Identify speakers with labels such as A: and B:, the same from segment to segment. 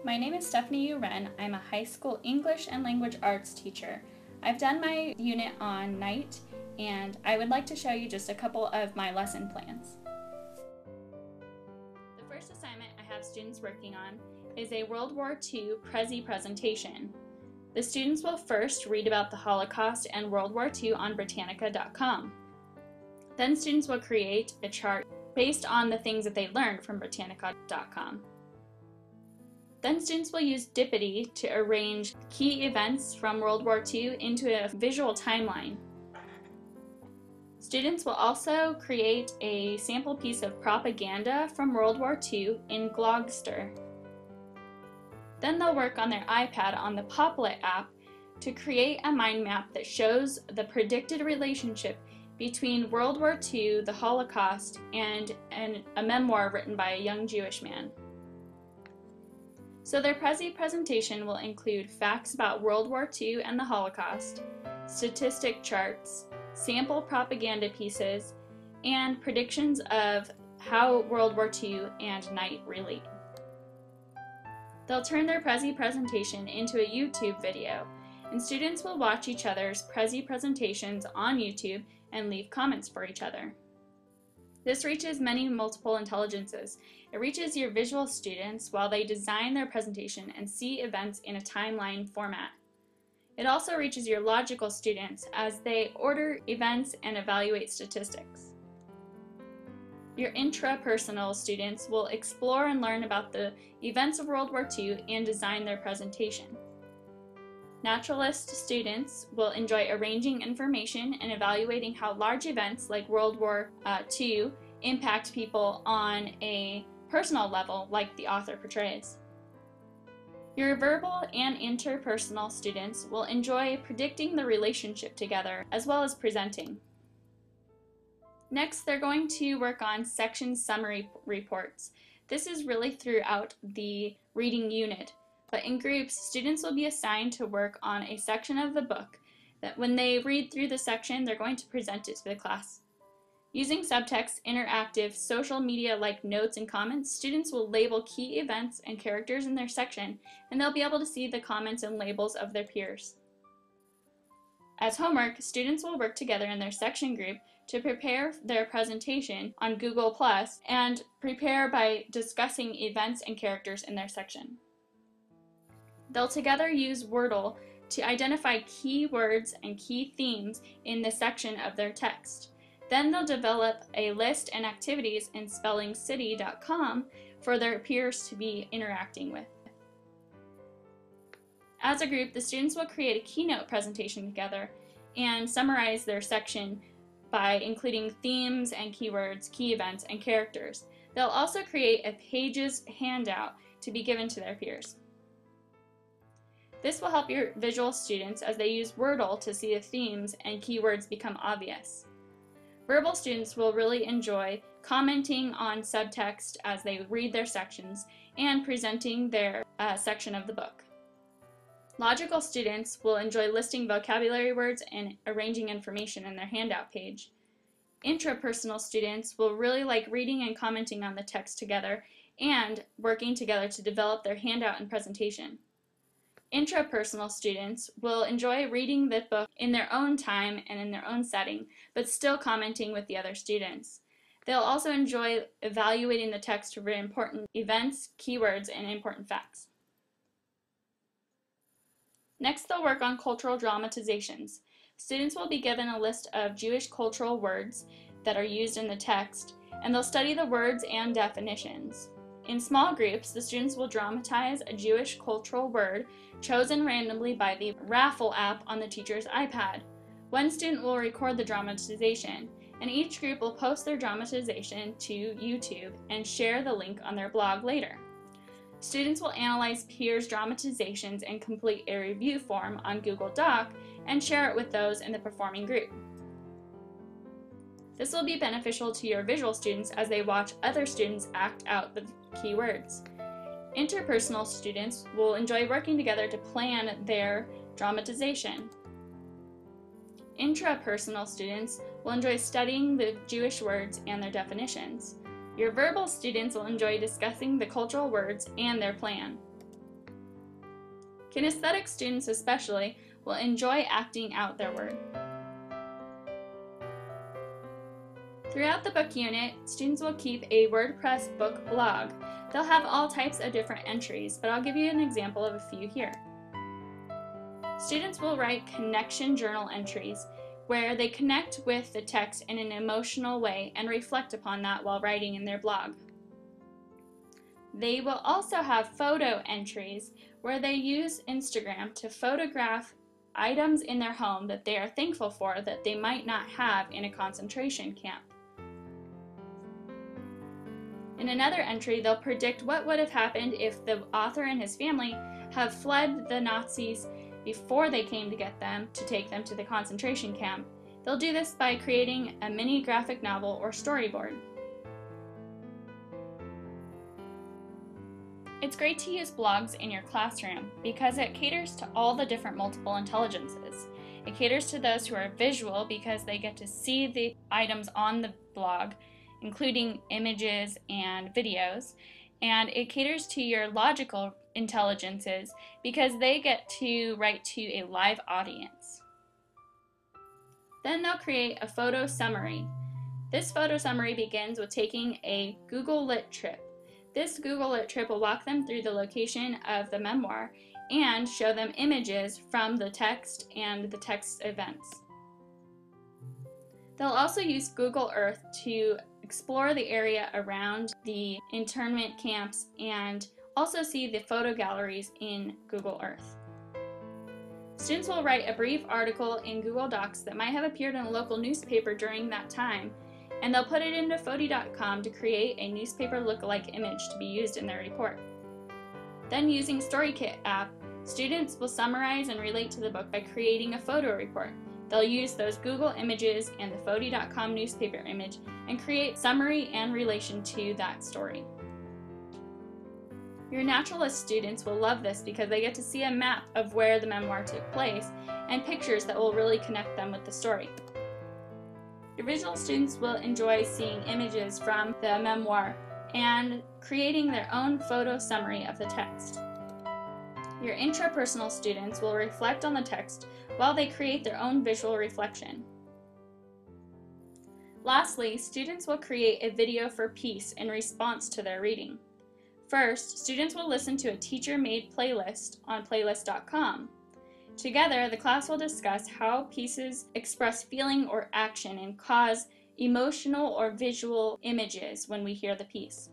A: My name is Stephanie Uren. I'm a high school English and language arts teacher. I've done my unit on night, and I would like to show you just a couple of my lesson plans. The first assignment I have students working on is a World War II Prezi presentation. The students will first read about the Holocaust and World War II on Britannica.com. Then students will create a chart based on the things that they learned from Britannica.com. Then students will use Dipity to arrange key events from World War II into a visual timeline. Students will also create a sample piece of propaganda from World War II in Glogster. Then they'll work on their iPad on the Poplet app to create a mind map that shows the predicted relationship between World War II, the Holocaust, and a memoir written by a young Jewish man. So their Prezi presentation will include facts about World War II and the Holocaust, statistic charts, sample propaganda pieces, and predictions of how World War II and night relate. They'll turn their Prezi presentation into a YouTube video, and students will watch each other's Prezi presentations on YouTube and leave comments for each other. This reaches many multiple intelligences. It reaches your visual students while they design their presentation and see events in a timeline format. It also reaches your logical students as they order events and evaluate statistics. Your intrapersonal students will explore and learn about the events of World War II and design their presentation. Naturalist students will enjoy arranging information and evaluating how large events like World War II impact people on a personal level like the author portrays. Your verbal and interpersonal students will enjoy predicting the relationship together as well as presenting. Next, they're going to work on section summary reports. This is really throughout the reading unit. But in groups, students will be assigned to work on a section of the book that when they read through the section, they're going to present it to the class. Using subtext, interactive, social media-like notes and comments, students will label key events and characters in their section, and they'll be able to see the comments and labels of their peers. As homework, students will work together in their section group to prepare their presentation on Google+, and prepare by discussing events and characters in their section. They'll together use Wordle to identify key words and key themes in the section of their text. Then they'll develop a list and activities in spellingcity.com for their peers to be interacting with. As a group, the students will create a keynote presentation together and summarize their section by including themes and keywords, key events, and characters. They'll also create a Pages handout to be given to their peers. This will help your visual students as they use Wordle to see the themes and keywords become obvious. Verbal students will really enjoy commenting on subtext as they read their sections and presenting their section of the book. Logical students will enjoy listing vocabulary words and arranging information in their handout page. Intrapersonal students will really like reading and commenting on the text together and working together to develop their handout and presentation. Intrapersonal students will enjoy reading the book in their own time and in their own setting, but still commenting with the other students. They'll also enjoy evaluating the text for important events, keywords, and important facts. Next, they'll work on cultural dramatizations. Students will be given a list of Jewish cultural words that are used in the text, and they'll study the words and definitions. In small groups, the students will dramatize a Jewish cultural word chosen randomly by the Raffle app on the teacher's iPad. One student will record the dramatization, and each group will post their dramatization to YouTube and share the link on their blog later. Students will analyze peers' dramatizations and complete a review form on Google Doc and share it with those in the performing group. This will be beneficial to your visual students as they watch other students act out the keywords. Interpersonal students will enjoy working together to plan their dramatization. Intrapersonal students will enjoy studying the Jewish words and their definitions. Your verbal students will enjoy discussing the cultural words and their plan. Kinesthetic students especially will enjoy acting out their word. Throughout the book unit, students will keep a WordPress book blog. They'll have all types of different entries, but I'll give you an example of a few here. Students will write connection journal entries where they connect with the text in an emotional way and reflect upon that while writing in their blog. They will also have photo entries where they use Instagram to photograph items in their home that they are thankful for that they might not have in a concentration camp. In another entry, they'll predict what would have happened if the author and his family have fled the Nazis before they came to get them to take them to the concentration camp. They'll do this by creating a mini graphic novel or storyboard. It's great to use blogs in your classroom because it caters to all the different multiple intelligences. It caters to those who are visual because they get to see the items on the blog, including images and videos, and it caters to your logical intelligences because they get to write to a live audience. Then they'll create a photo summary. This photo summary begins with taking a Google Lit trip. This Google Lit trip will walk them through the location of the memoir and show them images from the text and the text events. They'll also use Google Earth to explore the area around the internment camps and also see the photo galleries in Google Earth. Students will write a brief article in Google Docs that might have appeared in a local newspaper during that time, and they'll put it into Educ522 to create a newspaper look-alike image to be used in their report. Then using StoryKit app, students will summarize and relate to the book by creating a photo report. They'll use those Google images and the Educ522 newspaper image and create summary and relation to that story. Your naturalist students will love this because they get to see a map of where the memoir took place and pictures that will really connect them with the story. Your visual students will enjoy seeing images from the memoir and creating their own photo summary of the text. Your intrapersonal students will reflect on the text while they create their own visual reflection. Lastly, students will create a video for peace in response to their reading. First, students will listen to a teacher-made playlist on playlist.com. Together, the class will discuss how pieces express feeling or action and cause emotional or visual images when we hear the piece.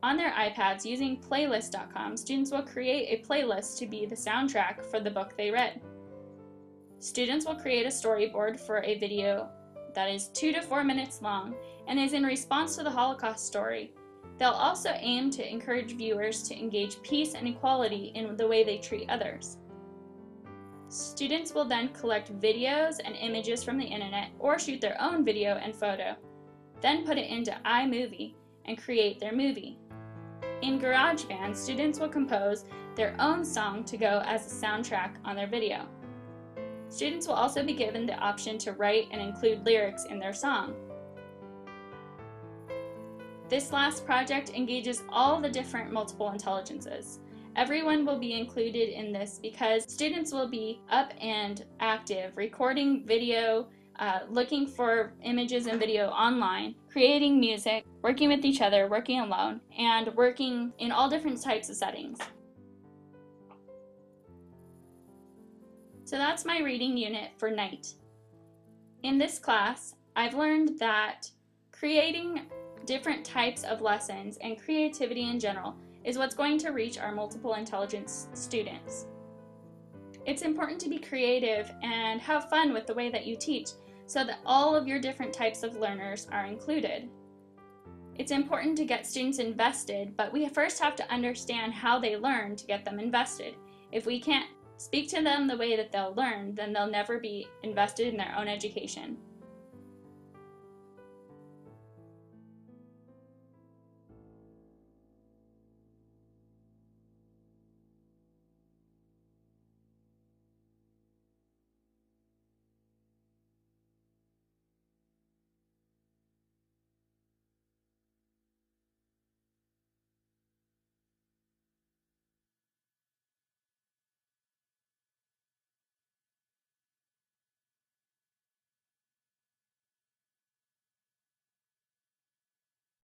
A: On their iPads, using playlist.com, students will create a playlist to be the soundtrack for the book they read. Students will create a storyboard for a video that is 2 to 4 minutes long and is in response to the Holocaust story. They'll also aim to encourage viewers to engage peace and equality in the way they treat others. Students will then collect videos and images from the internet or shoot their own video and photo, then put it into iMovie and create their movie. In GarageBand, students will compose their own song to go as a soundtrack on their video. Students will also be given the option to write and include lyrics in their song. This last project engages all the different multiple intelligences. Everyone will be included in this because students will be up and active, recording video, looking for images and video online, creating music, working with each other, working alone, and working in all different types of settings. So that's my reading unit for night. In this class, I've learned that creating different types of lessons and creativity in general is what's going to reach our multiple intelligence students. It's important to be creative and have fun with the way that you teach so that all of your different types of learners are included. It's important to get students invested, but we first have to understand how they learn to get them invested. If we can't speak to them the way that they'll learn, then they'll never be invested in their own education.